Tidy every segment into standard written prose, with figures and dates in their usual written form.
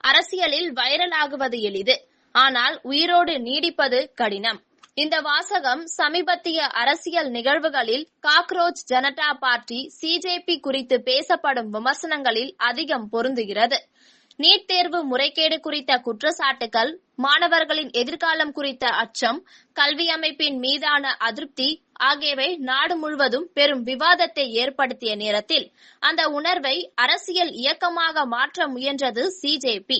அரசியலில் வைரல் ஆகுவது எளிது, ஆனால் உயிரோடு நீடிப்பது கடினம். இந்த வாசகம் சமீபத்திய அரசியல் நிகழ்வுகளில் காக்ரோச் ஜனதா பார்ட்டி சிஜேபி குறித்து பேசப்படும் விமர்சனங்களில் அதிகம் பொருந்துகிறது. நீட் தேர்வு முறைகேடு குறித்த குற்றச்சாட்டுகள், மாணவர்களின் எதிர்காலம் குறித்த அச்சம், கல்வி அமைப்பின் மீதான அதிருப்தி ஆகியவை நாடு முழுவதும் பெரும் விவாதத்தை ஏற்படுத்திய நேரத்தில் அந்த உணர்வை அரசியல் இயக்கமாக மாற்ற முயன்றது சிஜேபி.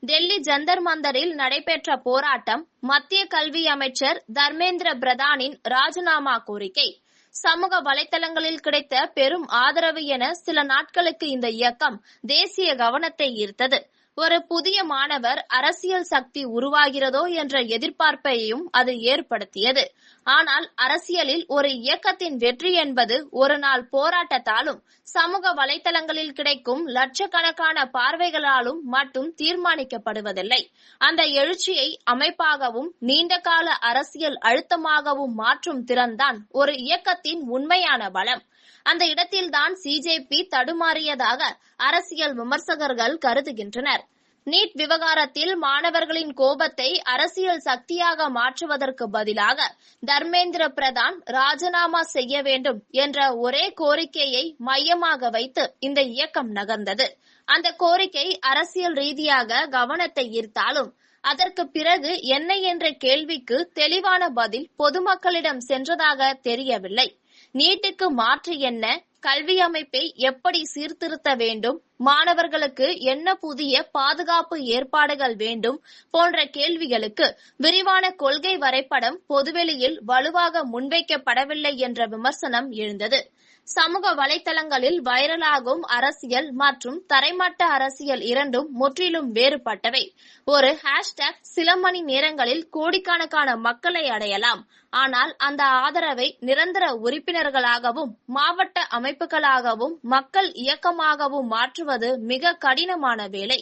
டெல்லி ஜந்தர் மந்தரில் நடைபெற்ற போராட்டம், மத்திய கல்வி அமைச்சர் தர்மேந்திர பிரதானின் ராஜினாமா கோரிக்கை, சமூக வலைதளங்களில் கிடைத்த பெரும் ஆதரவு என சில நாட்களுக்கு இந்த இயக்கம் தேசிய கவனத்தை ஈர்த்தது. ஒரு புதிய மாணவர் அரசியல் சக்தி உருவாகிறதோ என்ற எதிர்பார்ப்பையும் அது ஏற்படுத்தியது. ஆனால் அரசியலில் ஒரு இயக்கத்தின் வெற்றி என்பது ஒரு நாள் போராட்டத்தாலும் சமூக வலைதளங்களில் கிடைக்கும் லட்சக்கணக்கான பார்வைகளாலும் மட்டும் தீர்மானிக்கப்படுவதில்லை. அந்த எழுச்சியை அமைப்பாகவும் நீண்டகால அரசியல் அழுத்தமாகவும் மாற்றும் திறன்தான் ஒரு இயக்கத்தின் உண்மையான பலம். அந்த இடத்தில்தான் சிஜேபி தடுமாறியதாக அரசியல் விமர்சகர்கள் கருதுகின்றனர். நீட் விவகாரத்தில் மாணவர்களின் கோபத்தை அரசியல் சக்தியாக மாற்றுவதற்கு பதிலாக தர்மேந்திர பிரதான் ராஜினாமா செய்ய வேண்டும் என்ற ஒரே கோரிக்கையை மையமாக வைத்து இந்த இயக்கம் நகர்ந்தது. அந்த கோரிக்கை அரசியல் ரீதியாக கவனத்தை ஈர்த்தாலும் அதற்கு பிறகு என்ன என்ற கேள்விக்கு தெளிவான பதில் பொதுமக்களிடம் சென்றதாக தெரியவில்லை. நீட்டுக்கு மாற்று என்ன, கல்வி அமைப்பை எப்படி சீர்திருத்த வேண்டும், மாணவர்களுக்கு என்ன புதிய பாதுகாப்பு ஏற்பாடுகள் வேண்டும் போன்ற கேள்விகளுக்கு விரிவான கொள்கை வரைபடம் பொதுவெளியில் வலுவாக முன்வைக்கப்படவில்லை என்ற விமர்சனம் எழுந்தது. சமூக வலைதளங்களில் வைரலாகும் அரசியல் மற்றும் தரைமட்ட அரசியல் இரண்டும் முற்றிலும் வேறுபட்டவை. ஒரு ஹேஷ்டேக் சில மணி நேரங்களில் கோடிக்கணக்கான மக்களை அடையலாம். ஆனால் அந்த ஆதரவை நிரந்தர உறுப்பினர்களாகவும் மாவட்ட அமைப்புகளாகவும் மக்கள் இயக்கமாகவும் மாற்றுவது மிக கடினமான வேலை.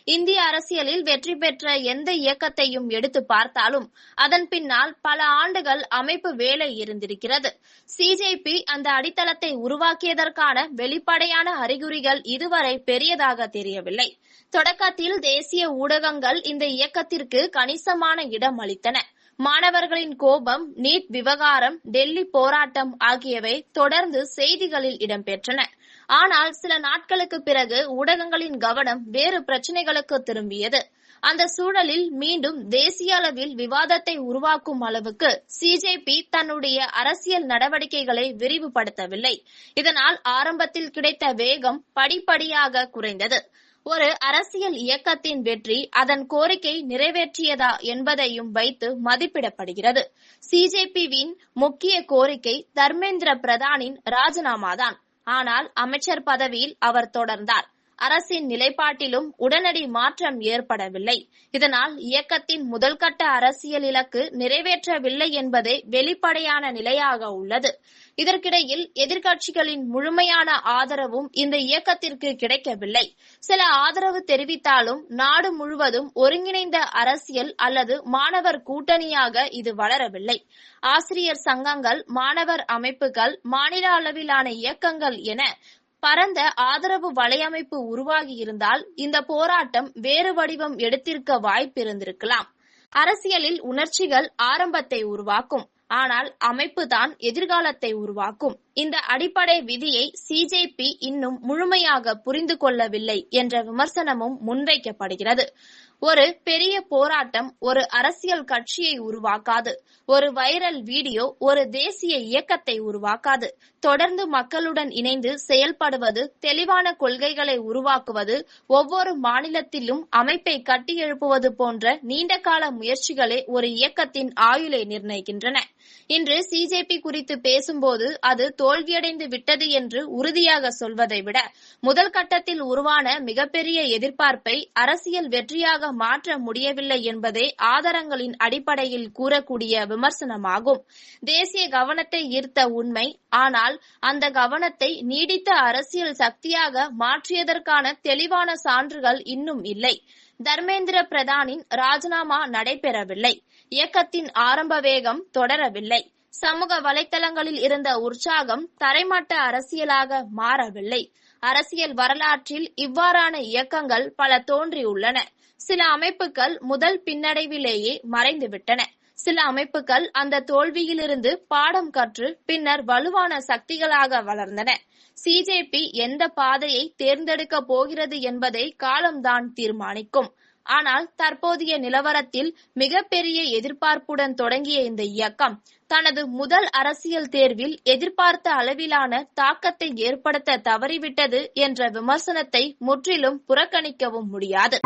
இந்திய அரசியலில் வெற்றி பெற்ற எந்த இயக்கத்தையும் எடுத்து பார்த்தாலும் அதன் பின்னால் பல ஆண்டுகள் அமைப்பு வேலை இருந்திருக்கிறது. சிஜேபி அந்த அடித்தளத்தை உருவாக்கியதற்கான வெளிப்படையான அறிகுறிகள் இதுவரை பெரியதாக தெரியவில்லை. தொடக்கத்தில் தேசிய ஊடகங்கள் இந்த இயக்கத்திற்கு கணிசமான இடம் அளித்தன. மாணவர்களின் கோபம், நீட் விவகாரம், டெல்லி போராட்டம் ஆகியவை தொடர்ந்து செய்திகளில் இடம்பெற்றன. ஆனால் சில நாட்களுக்கு பிறகு ஊடகங்களின் கவனம் வேறு பிரச்சினைகளுக்கு திரும்பியது. அந்த சூழலில் மீண்டும் தேசிய அளவில் விவாதத்தை உருவாக்கும் அளவுக்கு சிஜேபி தன்னுடைய அரசியல் நடவடிக்கைகளை விரிவுபடுத்தவில்லை. இதனால் ஆரம்பத்தில் கிடைத்த வேகம் படிப்படியாக குறைந்தது. ஒரு அரசியல் இயக்கத்தின் வெற்றி அதன் கோரிக்கை நிறைவேற்றியதா என்பதையும் வைத்து மதிப்பிடப்படுகிறது. சிஜேபியின் முக்கிய கோரிக்கை தர்மேந்திர பிரதானின் ராஜினாமாதான். ஆனால் அமைச்சர் பதவியில் அவர் தொடர்ந்தார். அரசின் நிலைப்பாட்டிலும் உடனடி மாற்றம் ஏற்படவில்லை. இதனால் இயக்கத்தின் முதல்கட்ட அரசியல் இலக்கு நிறைவேற்றவில்லை என்பதே வெளிப்படையான நிலையாக உள்ளது. இதற்கிடையில் எதிர்க்கட்சிகளின் முழுமையான ஆதரவும் இந்த இயக்கத்திற்கு கிடைக்கவில்லை. சில ஆதரவு தெரிவித்தாலும் நாடு முழுவதும் ஒருங்கிணைந்த அரசியல் அல்லது மாணவர் கூட்டணியாக இது வளரவில்லை. ஆசிரியர் சங்கங்கள், மாணவர் அமைப்புகள், மாநில அளவிலான இயக்கங்கள் என பரந்த ஆதரவு வலையமைப்பு உருவாகியிருந்தால் இந்த போராட்டம் வேறு வடிவம் எடுத்திருக்க வாய்ப்பிருந்திருக்கலாம். அரசியலில் உணர்ச்சிகள் ஆரம்பத்தை உருவாக்கும், ஆனால் அமைப்பு தான் எதிர்காலத்தை உருவாக்கும். இந்த அடிப்படை விதியை சிஜேபி இன்னும் முழுமையாக புரிந்து கொள்ளவில்லை என்ற விமர்சனமும் முன்வைக்கப்படுகிறது. ஒரு பெரிய போராட்டம் ஒரு அரசியல் கட்சியை உருவாக்காது. ஒரு வைரல் வீடியோ ஒரு தேசிய இயக்கத்தை உருவாக்காது. தொடர்ந்து மக்களுடன் இணைந்து செயல்படுவது, தெளிவான கொள்கைகளை உருவாக்குவது, ஒவ்வொரு மாநிலத்திலும் அமைப்பை கட்டியெழுப்புவது போன்ற நீண்டகால முயற்சிகளே ஒரு இயக்கத்தின் ஆயுளை நிர்ணயிக்கின்றன. இன்று சிஜேபி குறித்து பேசும்போது அது தோல்வியடைந்து விட்டது என்று உறுதியாக சொல்வதை விட முதல் கட்டத்தில் உருவான மிகப்பெரிய எதிர்பார்ப்பை அரசியல் வெற்றியாக மாற்ற முடியவில்லை என்பதே ஆதாரங்களின் அடிப்படையில் கூறக்கூடிய விமர்சனமாகும். தேசிய கவனத்தை ஈர்த்த உண்மை, ஆனால் அந்த கவனத்தை நீடித்த அரசியல் சக்தியாக மாற்றியதற்கான தெளிவான சான்றுகள் இன்னும் இல்லை. தர்மேந்திர பிரதானின் ராஜினாமா நடைபெறவில்லை. இயக்கத்தின் ஆரம்ப வேகம் தொடரவில்லை. சமூக வலைதளங்களில் இருந்த உற்சாகம் தரைமட்ட அரசியலாக மாறவில்லை. அரசியல் வரலாற்றில் இவ்வாறான இயக்கங்கள் பல தோன்றியுள்ளன. சில அமைப்புகள் முதல் பின்னடைவிலேயே மறைந்துவிட்டன. சில அமைப்புகள் அந்த தோல்வியிலிருந்து பாடம் கற்று பின்னர் வலுவான சக்திகளாக வளர்ந்தன. சிஜேபி எந்த பாதையை தேர்ந்தெடுக்கப் போகிறது என்பதை காலம்தான் தீர்மானிக்கும். ஆனால் தற்போதைய நிலவரத்தில் மிகப்பெரிய எதிர்பார்ப்புடன் தொடங்கிய இந்த இயக்கம் தனது முதல் அரசியல் தேர்வில் எதிர்பார்த்த அளவிலான தாக்கத்தை ஏற்படுத்த தவறிவிட்டது என்ற விமர்சனத்தை முற்றிலும் புறக்கணிக்கவும் முடியாது.